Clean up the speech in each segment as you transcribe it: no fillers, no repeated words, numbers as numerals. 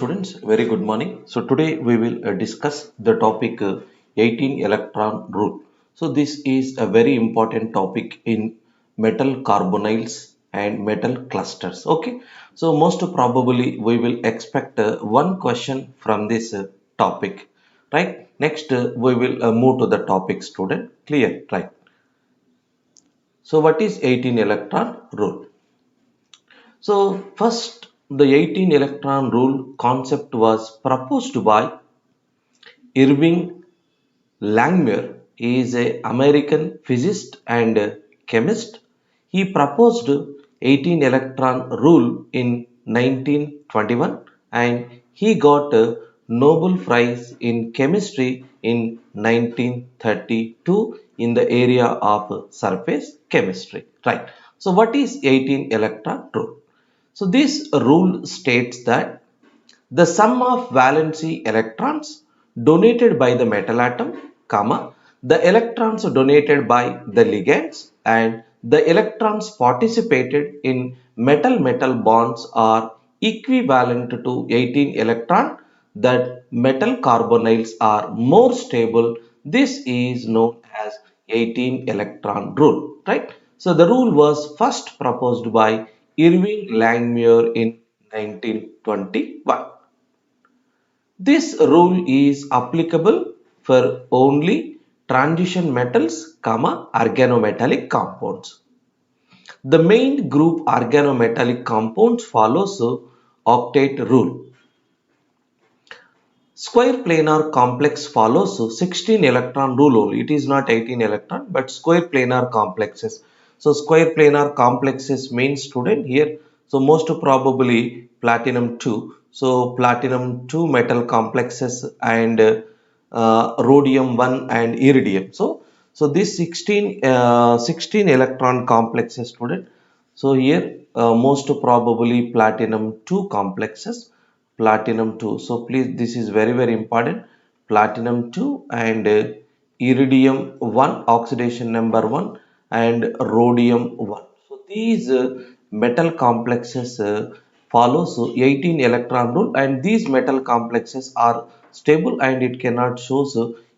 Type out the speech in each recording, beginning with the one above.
students, very good morning. So today we will discuss the topic 18 electron rule. So this is a very important topic in metal carbonyls and metal clusters. Okay, so most probably we will expect one question from this topic, right? Next we will move to the topic, student. Clear, right? So what is 18 electron rule? So first, the 18 electron rule concept was proposed by Irving Langmuir. He is an American physicist and chemist. He proposed 18 electron rule in 1921 and he got a Nobel Prize in chemistry in 1932 in the area of surface chemistry. Right. So what is 18 electron rule? So this rule states that the sum of valency electrons donated by the metal atom, comma, the electrons donated by the ligands and the electrons participated in metal-metal bonds are equivalent to 18 electron that metal carbonyls are more stable. This is known as 18 electron rule, right? So the rule was first proposed by Irving Langmuir in 1921. This rule is applicable for only transition metals, organometallic compounds. The main group organometallic compounds follows octet rule. Square planar complex follows 16 electron rule only. It is not 18 electron but square planar complexes. So square planar complexes means, student, here. So most probably platinum 2. So platinum 2 metal complexes and rhodium 1 and iridium. So this 16 electron complexes, student. So here most probably platinum 2 complexes, platinum 2. So please, this is very important. Platinum 2 and iridium 1, oxidation number 1 and rhodium 1. So these metal complexes follows 18 electron rule and these metal complexes are stable and it cannot show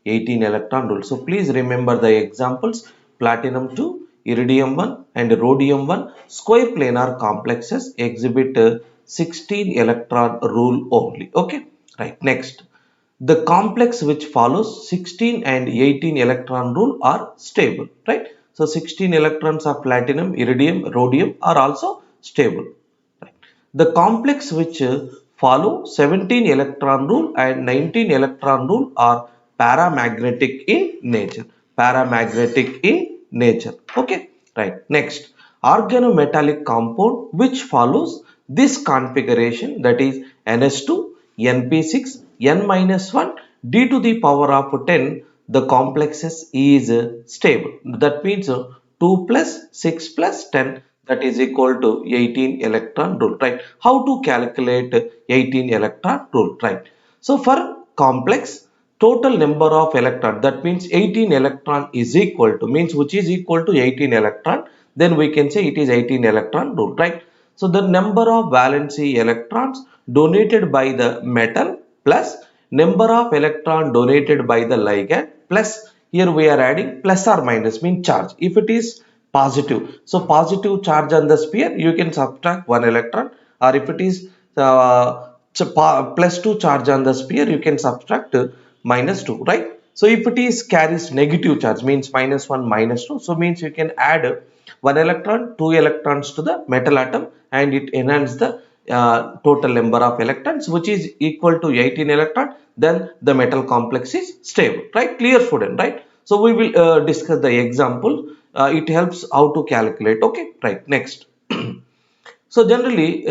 18 electron rule. So please remember the examples: platinum 2, iridium 1 and rhodium 1 square planar complexes exhibit 16 electron rule only. Okay, right. Next, the complex which follows 16 and 18 electron rule are stable, right? So 16 electrons of platinum, iridium, rhodium are also stable. Right. The complex which follow 17 electron rule and 19 electron rule are paramagnetic in nature. Paramagnetic in nature. Okay, right. Next, organometallic compound which follows this configuration, that is NS2, NP6, N-1, d to the power of 10, the complexes is stable. That means 2 plus 6 plus 10, that is equal to 18 electron rule, right? How to calculate 18 electron rule, right? So for complex, total number of electron, that means 18 electron is equal to, means which is equal to 18 electron, then we can say it is 18 electron rule, right? So the number of valency electrons donated by the metal plus number of electron donated by the ligand plus, here we are adding plus or minus, mean charge. If it is positive, so positive charge on the sphere, you can subtract 1 electron, or if it is plus 2 charge on the sphere, you can subtract minus 2, right? So if it is carries negative charge, means minus 1 minus 2, so means you can add 1 electron, 2 electrons to the metal atom and it enhances the total number of electrons which is equal to 18 electron, then the metal complex is stable, right? Clear, student, right? So we will discuss the example. It helps how to calculate. Okay, right. Next. So generally,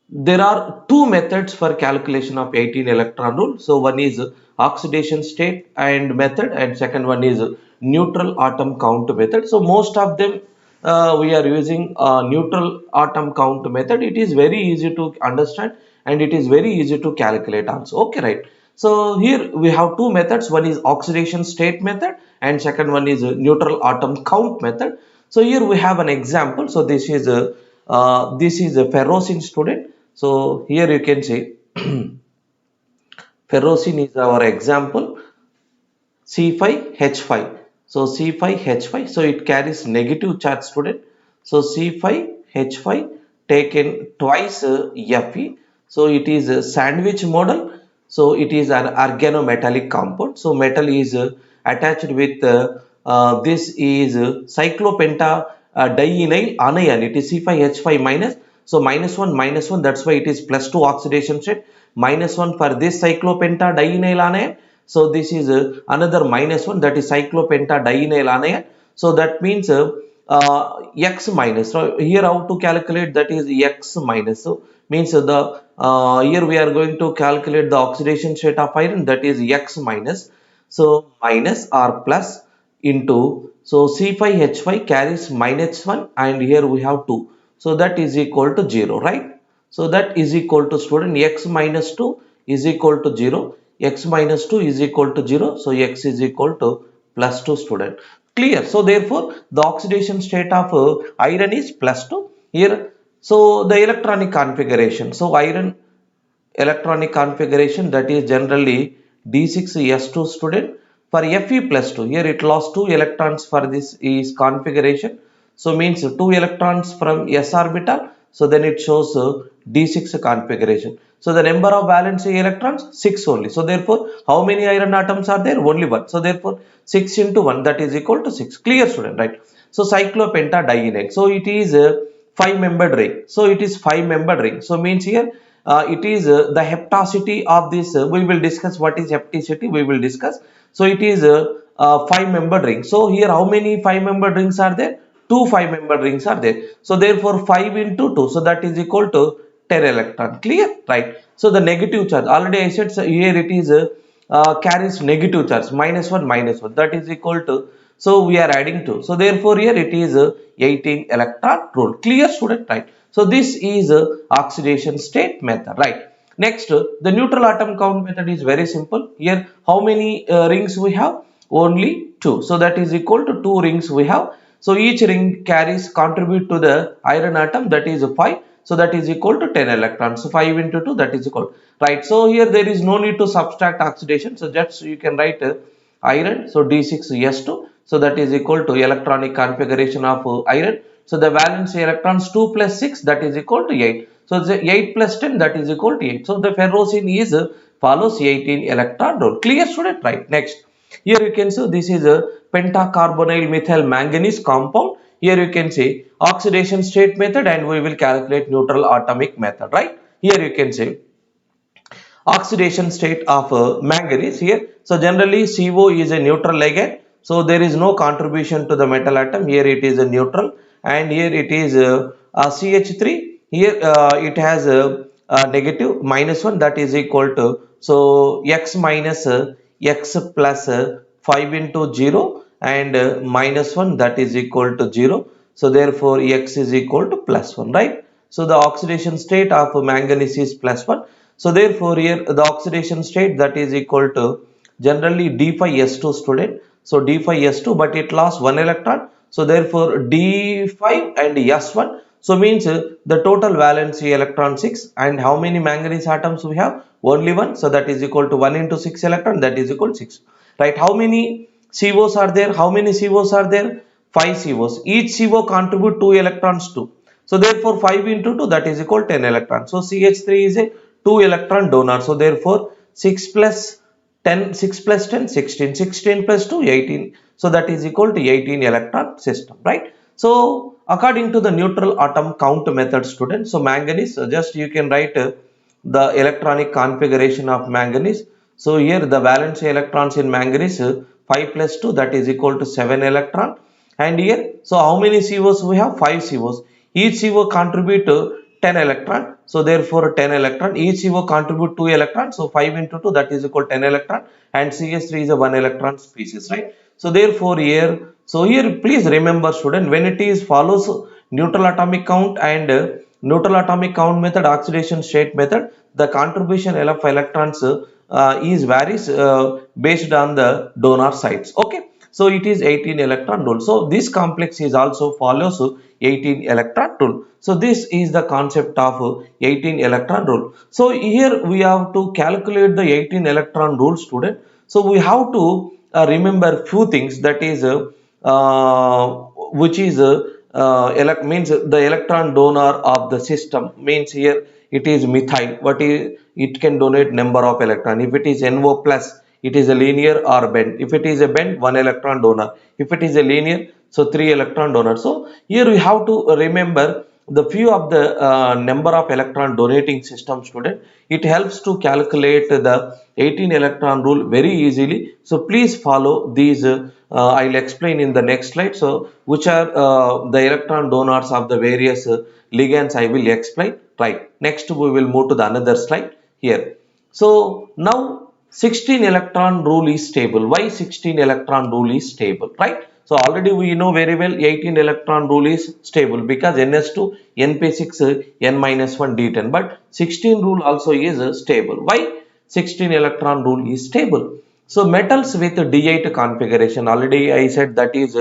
there are two methods for calculation of 18 electron rule. So one is oxidation state and method, and second one is neutral atom count method. So most of them we are using neutral atom count method. It is very easy to understand and it is very easy to calculate also. Okay, right. So here we have two methods. One is oxidation state method and second one is neutral atom count method. So here we have an example. So this is a ferrocene, student. So here you can see Ferrocene is our example. C5H5. So C5H5. So it carries negative charge, student. So C5H5 taken twice Fe. So it is a sandwich model. So it is an organometallic compound. So metal is attached with this is cyclopenta dienyl anion. It is C5H5 minus. So minus 1. That's why it is plus 2 oxidation state. Minus 1 for this cyclopenta dienyl anion. So this is another minus 1, that is cyclopenta dienyl anion. So that means X minus. So here how to calculate, that is X minus. So means the here we are going to calculate the oxidation state of iron, that is X minus. So minus or plus into, so C5H5 carries minus 1 and here we have 2. So that is equal to 0, right? So that is equal to, student, X minus 2 is equal to 0. X minus 2 is equal to 0. So X is equal to plus 2, student. Clear. So therefore the oxidation state of iron is plus 2 here. So the electronic configuration. So iron electronic configuration, that is generally D6S2, student. For Fe plus 2, here it lost 2 electrons for this is configuration. So means 2 electrons from s orbital. So then it shows D6 configuration. So the number of valence electrons 6 only. So therefore how many iron atoms are there? Only 1. So therefore 6 into 1, that is equal to 6. Clear, student, right? So cyclopenta dienyl. So it is a 5-membered ring. So it is 5-membered ring. So means here it is the hepticity of this. We will discuss what is hepticity. We will discuss. So it is a 5-membered ring. So here how many 5-membered rings are there? 2 5-membered rings are there. So therefore 5 into 2. So that is equal to 10 electron. Clear, right? So the negative charge. Already I said, so here it is carries negative charge, minus 1 minus 1. That is equal to. So we are adding 2. So therefore here it is 18 electron rule. Clear, student, right? So this is oxidation state method, right? Next, the neutral atom count method is very simple. Here, how many rings we have? Only 2. So that is equal to 2 rings we have. So each ring carries contribute to the iron atom, that is 5. So that is equal to 10 electrons. So 5 into 2, that is equal. Right. So here there is no need to subtract oxidation. So just you can write iron. So D6S2. So that is equal to electronic configuration of iron. So the valence electrons 2 plus 6, that is equal to 8. So the 8 plus 10, that is equal to 8. So the ferrocene is follows 18 electron rule. Clear, student, right? Next, here you can see this is a pentacarbonyl methyl manganese compound. Here you can see oxidation state method and we will calculate neutral atomic method, right? Here you can see oxidation state of manganese here. So generally CO is a neutral ligand. So there is no contribution to the metal atom. Here it is a neutral and here it is CH3. Here it has a negative minus 1, that is equal to, so X minus X plus 5 into 0 and minus 1, that is equal to 0. So therefore X is equal to plus 1, right? So the oxidation state of manganese is plus 1. So therefore here the oxidation state, that is equal to generally D5S2, student. So D5S2, but it lost 1 electron. So therefore D5 and S1. So means the total valency electron 6 and how many manganese atoms we have? Only 1. So that is equal to 1 into 6 electron, that is equal to 6. Right? How many COs are there? How many COs are there? 5 COs. Each CO contribute 2 electrons too. So therefore 5 into 2, that is equal to 10 electrons. So CH3 is a 2 electron donor. So therefore 6 plus 10, 6 plus 10, 16, 16 plus 2, 18. So that is equal to 18 electron system, right? So according to the neutral atom count method, students, so manganese, just you can write the electronic configuration of manganese. So here the valence electrons in manganese 5 plus 2, that is equal to 7 electron. And here, so how many COs we have? 5 COs. Each CO contribute 10 electron. So therefore 10 electron. Each CO contribute 2 electrons. So 5 into 2, that is equal to 10 electron. And CH3 is a 1 electron species, right? So therefore here, so here please remember, student, when it is follows neutral atomic count and neutral atomic count method, oxidation state method, the contribution of electrons is varies based on the donor sites. Okay. So it is 18 electron rule. So this complex is also follows 18 electron rule. So this is the concept of 18 electron rule. So here we have to calculate the 18 electron rule, student. So we have to remember few things, that is uh, which is means the electron donor of the system, means here it is methyl. What is it? Can donate number of electron. If it is NO plus, it is a linear or bent. If it is a bent, one electron donor. If it is a linear, so three electron donor. So here we have to remember the few of the number of electron donating system, student. It helps to calculate the 18 electron rule very easily. So please follow these. I'll explain in the next slide. So which are the electron donors of the various ligands, I will explain. Right. Next we will move to the another slide here. So now 16 electron rule is stable. Why 16 electron rule is stable? Right. So already we know very well 18 electron rule is stable because ns2 np6 n minus 1 d10, but 16 rule also is stable. Why 16 electron rule is stable? So metals with d8 configuration, already I said, that is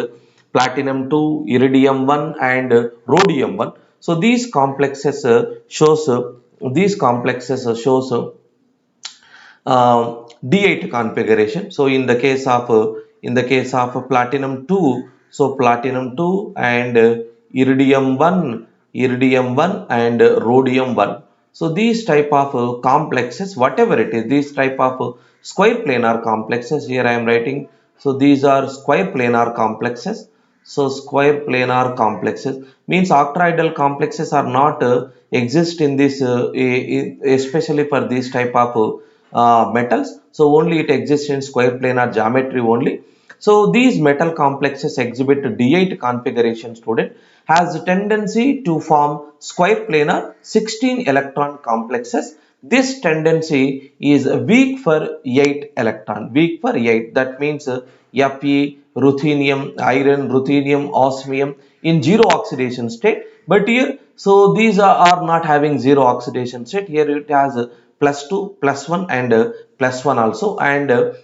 platinum 2, iridium 1 and rhodium 1. So these complexes shows D8 configuration. So in the case of platinum 2, so platinum 2 and iridium 1 and rhodium 1. So these type of complexes, whatever it is, these type of square planar complexes, here I am writing. So these are square planar complexes. So square planar complexes means octahedral complexes are not exist in this especially for this type of metals. So only it exists in square planar geometry only. So these metal complexes exhibit D8 configuration, student, has a tendency to form square planar 16 electron complexes. This tendency is weak for 8 electron, weak for 8. That means Fe, ruthenium, iron, ruthenium, osmium in zero oxidation state. But here, so these are not having zero oxidation state. Here it has plus 2, plus 1 and plus 1 also, and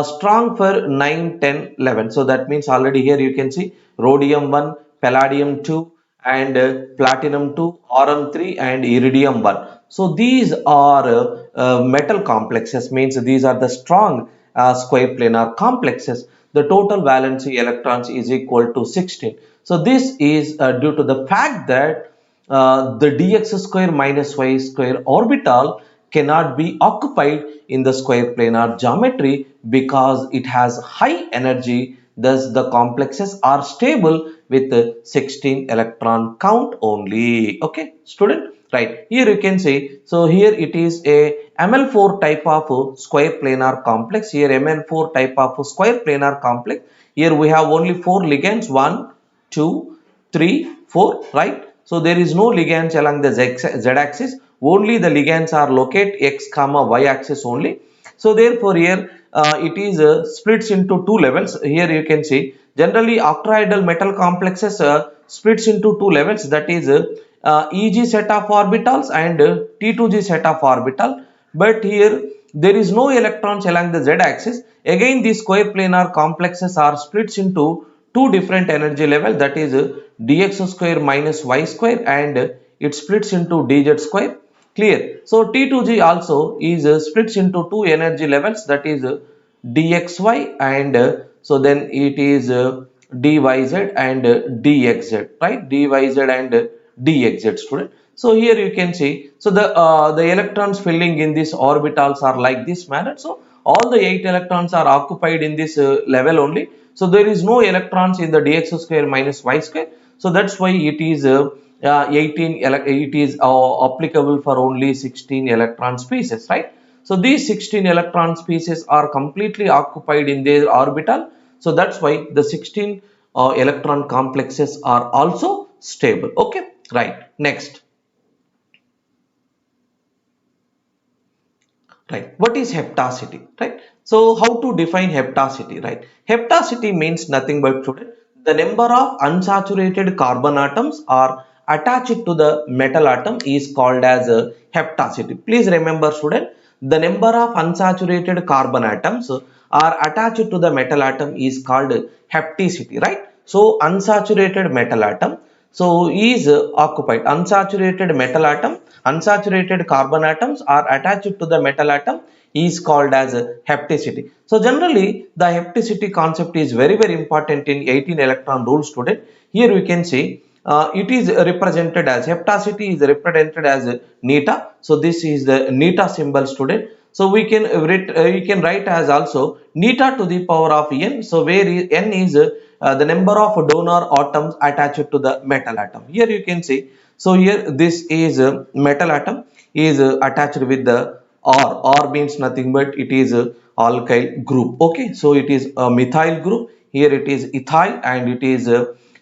strong for 9, 10, 11. So that means already here you can see rhodium 1, palladium 2 and platinum 2, aurum 3 and iridium 1. So these are metal complexes, means these are the strong square planar complexes. The total valency electrons is equal to 16. So this is due to the fact that the dx square minus y square orbital cannot be occupied in the square planar geometry because it has high energy. Thus the complexes are stable with 16 electron count only. Okay, student. Right, here you can see, so here it is a Ml4 type of square planar complex. Here Mn4 type of square planar complex. Here we have only 4 ligands, 1, 2, 3, 4, right? So there is no ligands along the z axis, only the ligands are located x comma y axis only. So therefore here it is splits into two levels. Here you can see generally octahedral metal complexes splits into two levels, that is EG set of orbitals and T2G set of orbital. But here there is no electrons along the z axis. Again these square planar complexes are splits into two different energy levels, that is dx square minus y square and it splits into dz square. Clear. So T2G also is splits into two energy levels, that is dxy and so then it is dyz and dxz, right? Dyz and dxz, student. So here you can see, so the electrons filling in these orbitals are like this manner. So all the 8 electrons are occupied in this level only. So there is no electrons in the dx square minus y square. So that's why it is 18 it is applicable for only 16 electron species, right? So these 16 electron species are completely occupied in their orbital. So that's why the 16 electron complexes are also stable. Okay, right. Next, right, what is heptacity, right? So how to define heptacity, right? Heptacity means nothing but, student, the number of unsaturated carbon atoms are attached to the metal atom is called as a heptacity. Please remember, student, the number of unsaturated carbon atoms are attached to the metal atom is called hapticity, right? So unsaturated metal atom so is occupied. Unsaturated metal atom, unsaturated carbon atoms are attached to the metal atom is called as hapticity. So generally the hapticity concept is very important in 18 electron rule, student. Here we can see it is represented as heptacity is represented as neta. So this is the neta symbol, student. So we can write as also neta to the power of n. So where n is the number of donor atoms attached to the metal atom. Here you can see. So here this is metal atom is attached with the R. R means nothing but it is a alkyl group. Okay, so it is a methyl group. Here it is ethyl and it is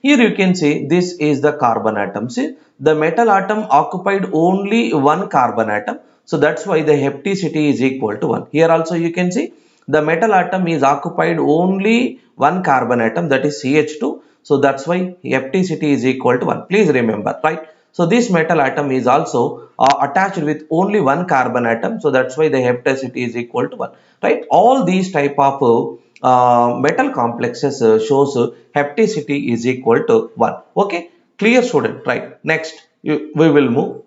here you can see this is the carbon atom. See, the metal atom occupied only one carbon atom. So that's why the hapticity is equal to 1. Here also you can see the metal atom is occupied only one carbon atom, that is CH2. So that's why hapticity is equal to 1. Please remember, right? So this metal atom is also attached with only one carbon atom. So that's why the hapticity is equal to 1. Right? All these type of metal complexes shows hapticity is equal to 1. Okay, clear, student? Right. Next, we will move.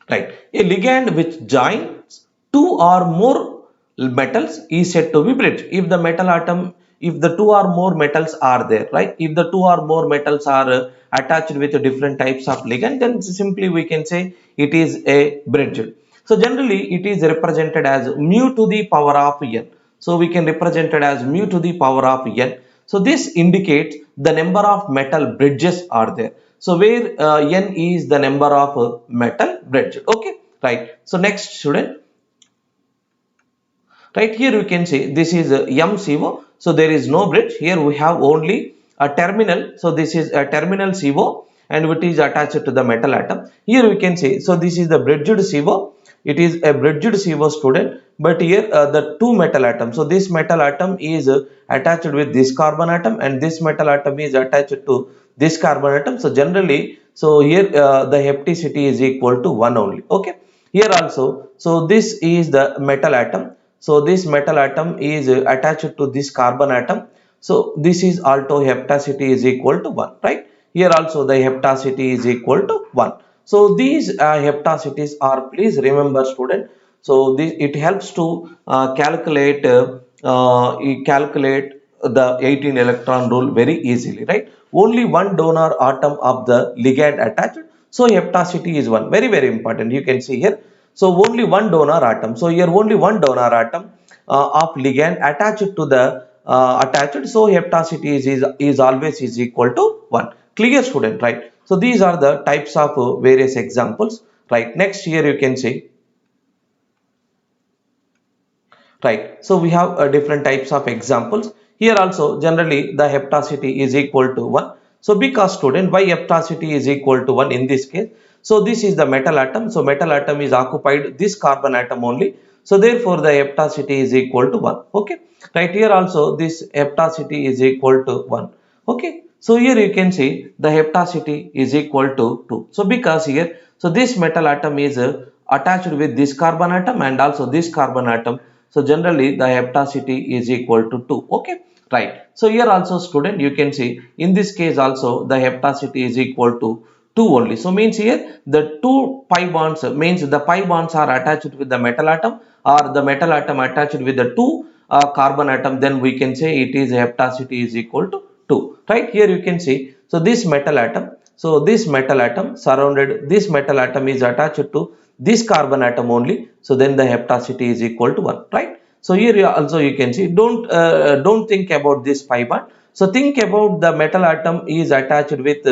Right. A ligand which joins two or more metals is said to be bridge. If the metal atom, if the two or more metals are there, right? If the two or more metals are attached with different types of ligand, then simply we can say it is a bridge. So generally it is represented as mu to the power of n. So we can represent it as mu to the power of n. So this indicates the number of metal bridges are there. So where n is the number of metal bridge. Okay, right. So next, student, right here you can see this is MCO. So there is no bridge. Here we have only a terminal. So this is a terminal CO and which is attached to the metal atom. Here we can see. So this is the bridged CO. It is a bridged CO, student. But here the two metal atoms. So this metal atom is attached with this carbon atom and this metal atom is attached to this carbon atom. So generally, so here the hapticity is equal to 1 only. Okay. Here also, so this is the metal atom. So this metal atom is attached to this carbon atom. So this is also heptacity is equal to 1, right? Here also the heptacity is equal to 1. So these heptacities are, please remember, student. So this it helps to calculate the 18 electron rule very easily, right? Only one donor atom of the ligand attached. So heptacity is 1. Very important. You can see here. So only one donor atom. So here only one donor atom of ligand attached to the attached. So heptacity is always is equal to 1. Clear, student, right? So these are the types of various examples, right? Next, here you can see, right? So we have different types of examples. Here also generally the heptacity is equal to 1. So because, student, why heptacity is equal to 1 in this case? So this is the metal atom. So metal atom is occupied this carbon atom only. So therefore the heptacity is equal to 1. Okay. Right here also this heptacity is equal to 1. Okay. So here you can see the heptacity is equal to 2. So because here, so this metal atom is attached with this carbon atom and also this carbon atom. So generally the heptacity is equal to 2. Okay, right. So here also, student, you can see in this case also the heptacity is equal to 2 only. So means here the two pi bonds means the pi bonds are attached with the metal atom or the metal atom attached with the two carbon atom, then we can say it is heptacity is equal to 2. Right here you can see. So this metal atom. So this metal atom surrounded this metal atom is attached to this carbon atom only. So then the heptacity is equal to 1, right? So here also you can see, don't think about this pi bond. So think about the metal atom is attached with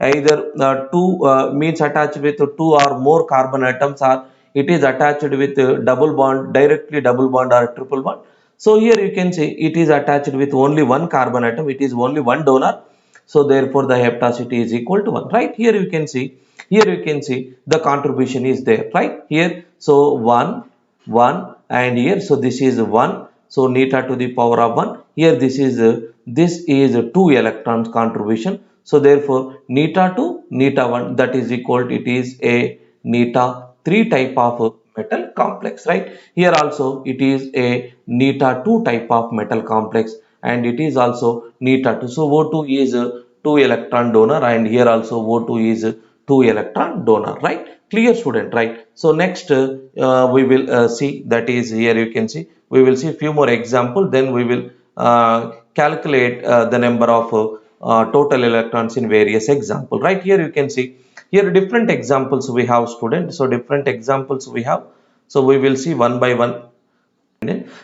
either two means attached with two or more carbon atoms, or it is attached with double bond, directly double bond or triple bond. So here you can see it is attached with only one carbon atom. It is only one donor. So therefore the heptacity is equal to 1, right? Here you can see, the contribution is there, right? Here, so 1, 1 and here, so this is 1. So neta to the power of 1. Here this is 2 electrons contribution. So therefore, neta 2, neta 1, that is equal to, it is a neta 3 type of metal complex, right? Here also it is a neta 2 type of metal complex, and it is also neta 2. So O2 is a 2 electron donor, and here also O2 is a 2 electron donor, right? Clear, student, right? So next we will see, that is, here you can see, we will see few more example, then we will calculate the number of total electrons in various example. Right, here you can see, here different examples we have, student. So different examples we have, so we will see one by one.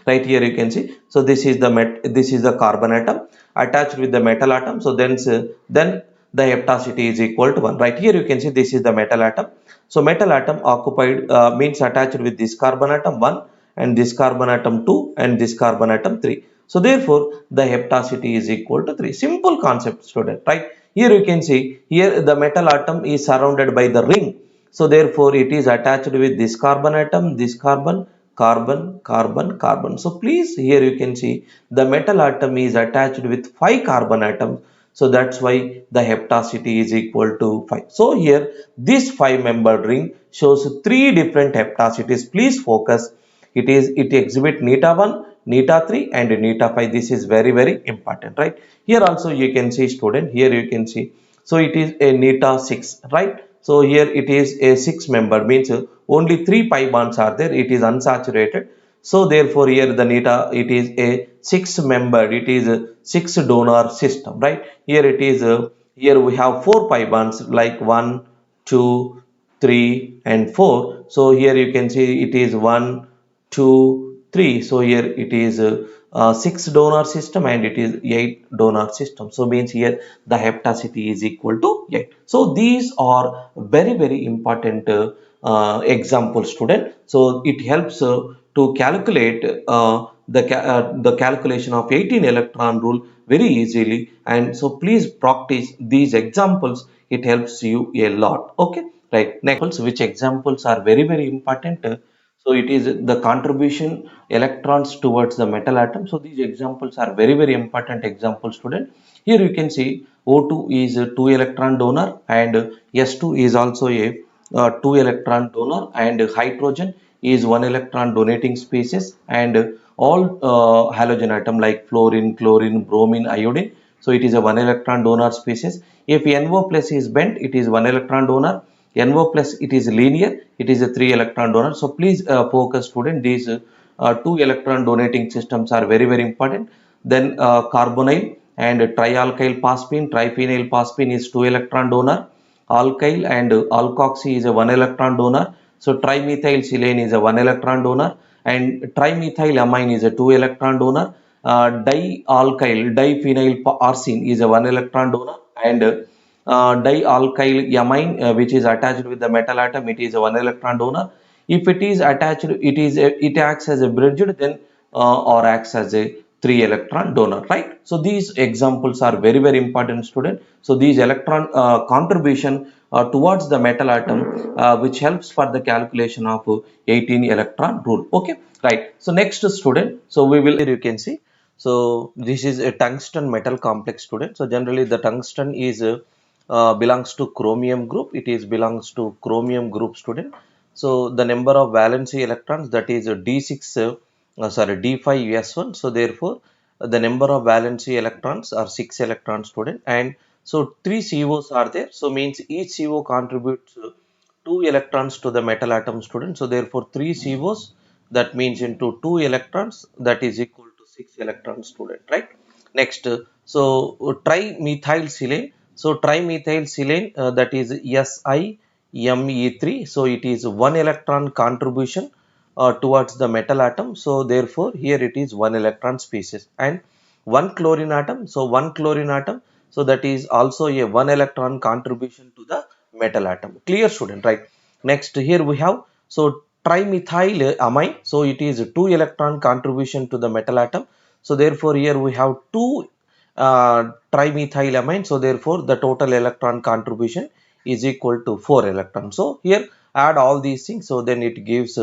Right, here you can see, so this is the carbon atom attached with the metal atom. So then the heptacity is equal to 1. Right, here you can see, this is the metal atom. So metal atom occupied means attached with this carbon atom 1, and this carbon atom 2, and this carbon atom 3. So therefore the heptacity is equal to 3. Simple concept, student, right? Here you can see, here the metal atom is surrounded by the ring. So therefore it is attached with this carbon atom, this carbon, carbon, carbon, carbon. So please, here you can see, the metal atom is attached with 5 carbon atoms. So that's why the heptacity is equal to 5. So here this 5 membered ring shows 3 different heptacities. Please focus, it exhibit neta 1, neta 3, and neta 5. This is very very important, right? Here also you can see, student, here you can see, so it is a neta 6, right? So here it is a 6 member, means only 3 pi bonds are there, it is unsaturated. So therefore here the neta, it is a 6 membered, it is a 6 donor system, right? Here it is here we have 4 pi bonds, like 1, 2, 3, and 4. So here you can see it is 1, 2, 3. So here it is 6 donor system, and it is 8 donor system. So means here the heptacity is equal to 8. So these are very very important example, student. So it helps to calculate the calculation of 18 electron rule very easily. And so please practice these examples, it helps you a lot. Okay, right? Next, which examples are very very important? So it is the contribution electrons towards the metal atom. So these examples are very very important examples, student. Here you can see O2 is a 2 electron donor, and S2 is also a 2 electron donor, and hydrogen is 1 electron donating species, and all halogen atom like fluorine, chlorine, bromine, iodine, so it is a 1 electron donor species. If NO plus is bent, it is 1 electron donor. NO plus, it is linear, it is a 3 electron donor. So please focus, student, these 2 electron donating systems are very very important. Then carbonyl and trialkyl phosphine, triphenyl phosphine is 2 electron donor. Alkyl and alkoxy is a 1 electron donor. So trimethyl silane is a 1 electron donor, and trimethylamine is a 2 electron donor. Dialkyl diphenyl arsine is a 1 electron donor, and dialkyl amine, which is attached with the metal atom, it is a 1 electron donor. If it is attached, it acts as a bridge, then or acts as a 3 electron donor, right? So these examples are very very important, student. So these electron contribution towards the metal atom, which helps for the calculation of 18 electron rule. Okay, right? So next, student, so we will, here you can see, so this is a tungsten metal complex, student. So generally the tungsten is belongs to chromium group, it is belongs to chromium group, student. So the number of valency electrons, that is d6 d5s1. So therefore the number of valency electrons are 6 electrons, student. And so 3 COs are there, so means each CO contributes 2 electrons to the metal atom, student. So therefore 3 COs, that means into 2 electrons, that is equal to 6 electrons, student, right? Next, so trimethylsilane. So trimethylsilane, that is SiMe3. So it is 1 electron contribution towards the metal atom. So therefore here it is 1 electron species. And 1 chlorine atom. So 1 chlorine atom, so that is also a 1 electron contribution to the metal atom. Clear, student, right? Next, here we have, so trimethyl amine. So it is 2 electron contribution to the metal atom. So therefore here we have 2 trimethylamine. So therefore the total electron contribution is equal to 4 electrons. So here add all these things, so then it gives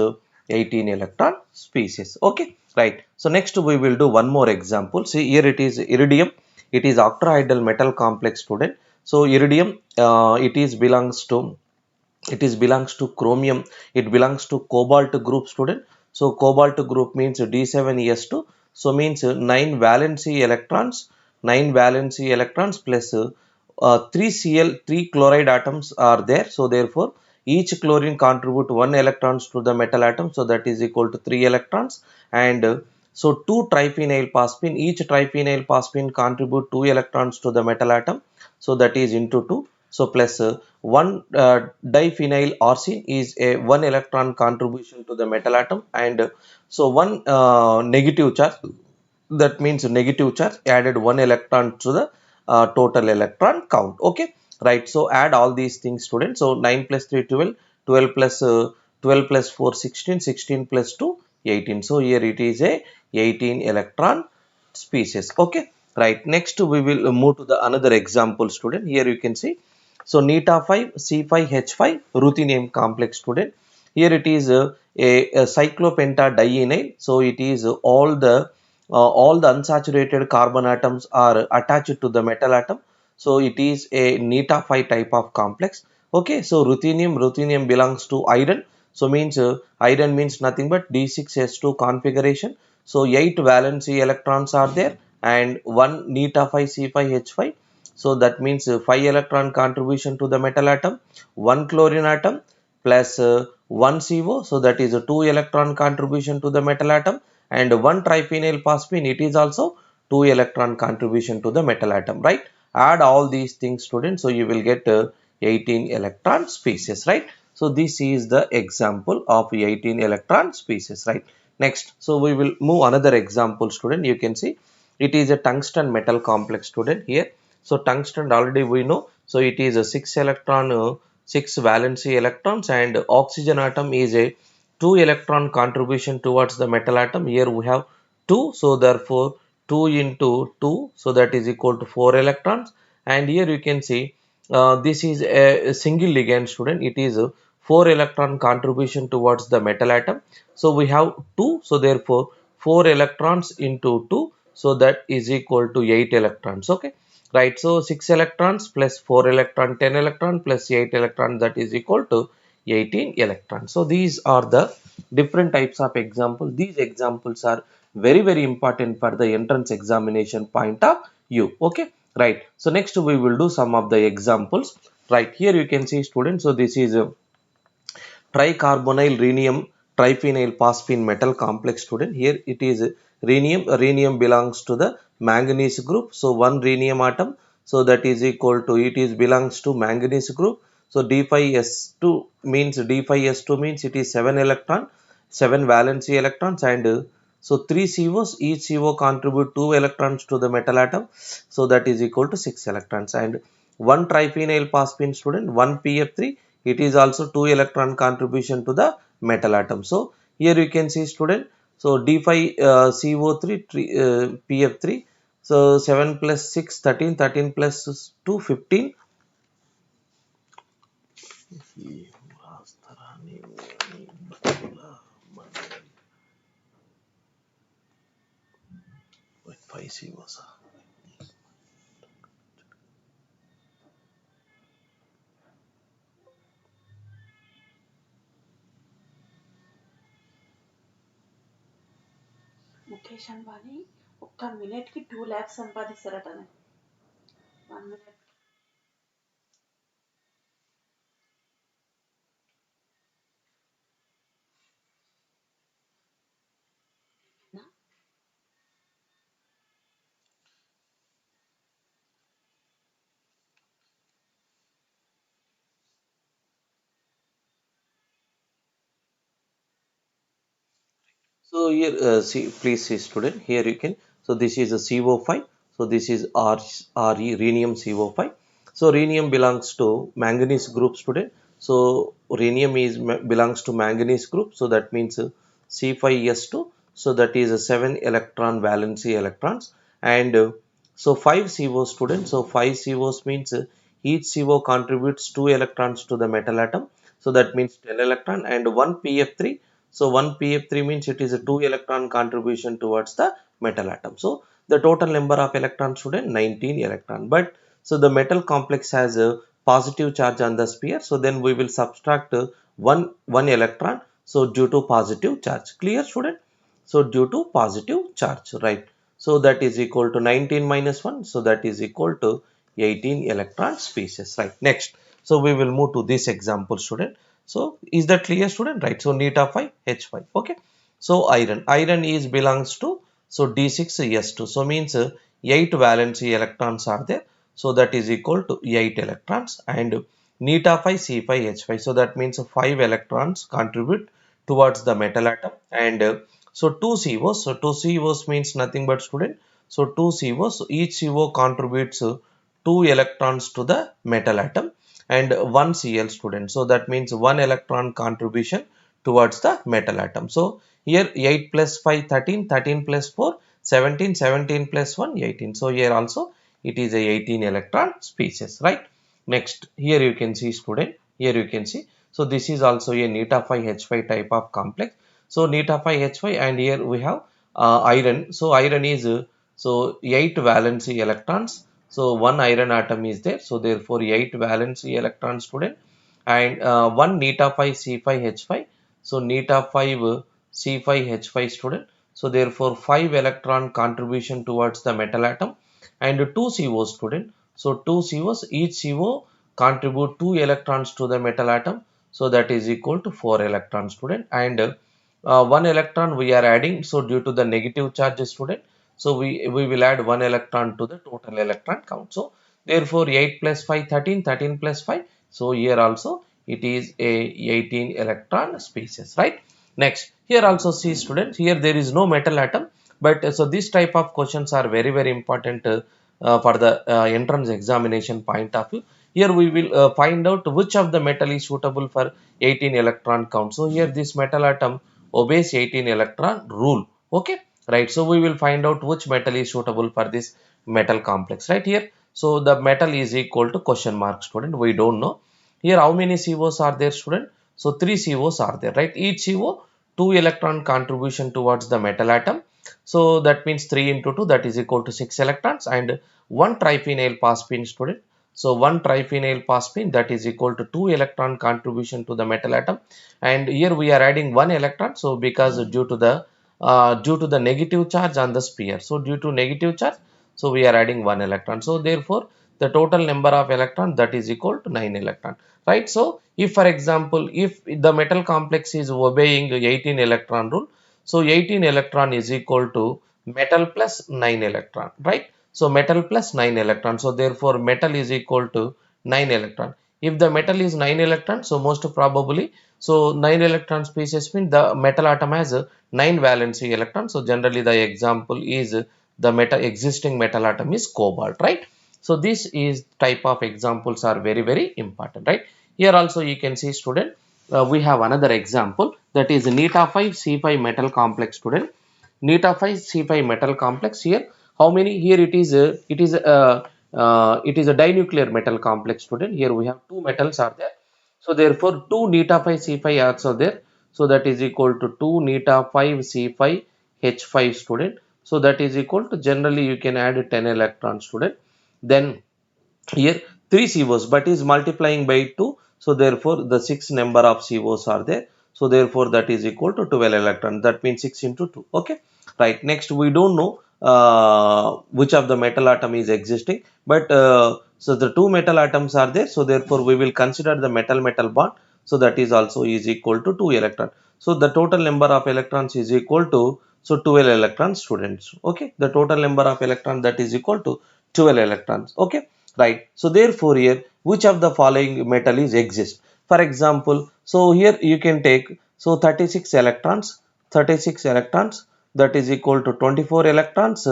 18 electron species. Okay, right? So next we will do one more example. See, here it is iridium, it is octahedral metal complex, student. So iridium, it belongs to chromium, it belongs to cobalt group, student. So cobalt group means D7s2, so means 9 valency electrons, 9 valency electrons plus 3 Cl, 3 chloride atoms are there. So therefore each chlorine contribute 1 electrons to the metal atom, so that is equal to 3 electrons. And so 2 triphenyl phosphine, each triphenyl phosphine contribute 2 electrons to the metal atom, so that is into 2. So plus 1 diphenyl arsine is a 1 electron contribution to the metal atom. And so one negative charge, that means negative charge added 1 electron to the total electron count. Okay, right. So add all these things, students. So 9 plus 3 12, 12 plus 12 plus 4 16, 16 plus 2 18. So here it is a 18 electron species. Okay, right. Next we will move to the another example, student. Here you can see, so neta 5 C5H5 ruthenium complex, student. Here it is a cyclopentadienyl. So it is all the unsaturated carbon atoms are attached to the metal atom. So it is a neta 5 type of complex. Okay, so ruthenium belongs to iron. So means iron means nothing but D6S2 configuration. So 8 valency electrons are there and 1 neta 5 C5H5. So that means 5 electron contribution to the metal atom, 1 chlorine atom plus 1 CO. So that is a 2 electron contribution to the metal atom, and 1 triphenyl phosphine, it is also 2 electron contribution to the metal atom, right? Add all these things, students. So you will get 18 electron species, right? So this is the example of 18 electron species, right? Next, so we will move another example, student. You can see it is a tungsten metal complex, student. Here, so tungsten already we know. So it is a 6 electron, 6 valency electrons, and oxygen atom is a 2 electron contribution towards the metal atom. Here we have 2, so therefore 2 into 2, so that is equal to 4 electrons. And here you can see this is a single ligand, student. It is a 4 electron contribution towards the metal atom. So we have 2, so therefore 4 electrons into 2, so that is equal to 8 electrons. Okay, right. So 6 electrons plus 4 electron, 10 electron plus 8 electron, that is equal to 18 electrons. So these are the different types of examples. These examples are very important for the entrance examination point of view. Okay, right. So next we will do some of the examples. Right, here you can see, students. So this is a tricarbonyl rhenium triphenyl phosphine metal complex, student. Here it is rhenium. Rhenium belongs to the manganese group. So one rhenium atom, so that is equal to, it is belongs to manganese group. So D5S2 means, D5S2 means it is 7 electron, 7 valency electrons, and so 3 COs, each CO contribute 2 electrons to the metal atom, so that is equal to 6 electrons. And one triphenyl phosphine, student, one PF3, it is also 2 electron contribution to the metal atom. So here you can see, student, so D5 CO3 PF3, so 7 plus 6 13, 13 plus 2 15. Five COs. Mukesh Ambani ఒక్క minute కి 2 lakhs సంపాదిస్తారట. 1 minute. So here, see, please see, student. Here you can. So this is a CO5. So this is Re rhenium CO5. So rhenium belongs to manganese group, student. So rhenium is belongs to manganese group. So that means C5S2. So that is a 7 electron valency electrons. And so 5 CO, student. So 5 COs means each CO contributes 2 electrons to the metal atom. So that means 10 electron, and 1 PF3. So 1 PF3 means it is a 2 electron contribution towards the metal atom. So the total number of electrons, student, 19 electron. But So the metal complex has a positive charge on the sphere. So then we will subtract one electron. So due to positive charge. Clear, student? So due to positive charge, right? So that is equal to 19 minus 1. So that is equal to 18 electron species, right? Next. So we will move to this example, student. So is that clear, student? Right. So neta phi H5. Okay. So iron is belongs to so D6S2. So means 8 valency electrons are there. So that is equal to 8 electrons, and neta phi C5 H5. So that means 5 electrons contribute towards the metal atom, and so 2 COs. So 2 COs means nothing but, student. So 2 COs. So each CO contributes 2 electrons to the metal atom, and 1 Cl, student. So that means 1 electron contribution towards the metal atom. So here 8 plus 5 13, 13 plus 4 17, 17 plus 1 18. So here also it is a 18 electron species, right? Next, here you can see, student, here you can see. So this is also a neta phi H5 type of complex. So neta phi H5, and here we have iron. So iron is so 8 valency electrons. So one iron atom is there. So therefore 8 valency electrons, student, and 1 neta phi C5 H5. So neta 5 C5 H5, student. So therefore 5 electron contribution towards the metal atom, and 2 COs, student. So 2 COs, each CO contribute 2 electrons to the metal atom. So that is equal to 4 electrons, student, and 1 electron we are adding. So due to the negative charge, student, so we will add 1 electron to the total electron count. So therefore 8 plus 5 13, 13 plus 5. So here also it is a 18 electron species, right? Next, here also see, students, here there is no metal atom, but so this type of questions are very important for the entrance examination point of view. Here we will find out which of the metal is suitable for 18 electron count. So here this metal atom obeys 18 electron rule. Okay, right? So we will find out which metal is suitable for this metal complex, right here. So the metal is equal to question mark, student. We don't know. Here how many COs are there, student? So 3 COs are there, right? Each CO 2 electron contribution towards the metal atom. So that means 3 into 2, that is equal to 6 electrons, and 1 triphenyl phosphine, student. So 1 triphenyl phosphine, that is equal to 2 electron contribution to the metal atom, and here we are adding 1 electron. So because due to the negative charge on the sphere, so due to negative charge, so we are adding 1 electron. So therefore the total number of electron, that is equal to 9 electron, right? So if for example, if the metal complex is obeying 18 electron rule, so 18 electron is equal to metal plus 9 electron, right? So metal plus 9 electron. So therefore metal is equal to 9 electron. If the metal is 9 electron, so most probably, so 9 electron species means the metal atom has a 9 valency electron. So generally the example is the metal existing metal atom is cobalt, right? So this is type of examples are very important, right? Here also you can see, student, we have another example, that is neta 5 C5 metal complex, student. Neta 5 C5 metal complex. Here how many? Here it is a dinuclear metal complex, student. Here we have two metals are there. So therefore 2 neta 5 C5 are also there. So that is equal to 2 neta 5 C5 H5, student. So that is equal to, generally you can add 10 electrons, student. Then here 3 COs, but is multiplying by 2. So therefore the 6 number of COs are there. So therefore that is equal to 12 electrons. That means 6 into 2. Okay, right? Next, we don't know which of the metal atom is existing, but so the two metal atoms are there. So therefore we will consider the metal bond. So that is also is equal to 2 electron. So the total number of electrons is equal to, so 12 electrons, students. Okay, the total number of electrons, that is equal to 12 electrons. Okay, right? So therefore here which of the following metal is exist? For example, so here you can take, so 36 electrons, 36 electrons, that is equal to 24 electrons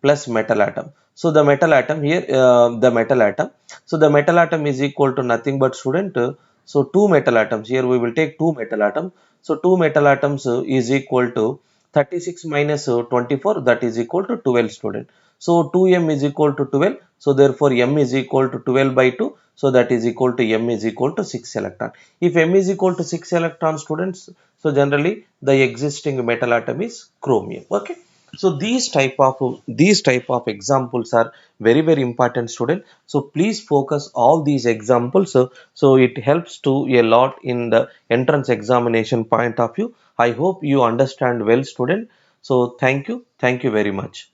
plus metal atom. So the metal atom here, the metal atom, so the metal atom is equal to nothing but, student, so two metal atoms. Here we will take two metal atoms. So two metal atoms is equal to 36 minus 24, that is equal to 12, student. So 2m is equal to 12. So therefore m is equal to 12 by 2. So that is equal to m is equal to 6 electron. If m is equal to 6 electron, students, so generally the existing metal atom is chromium. Okay, So these type of examples are very very important, student. So please focus all these examples, so it helps to a lot in the entrance examination point of view. I hope you understand well, student. So thank you very much.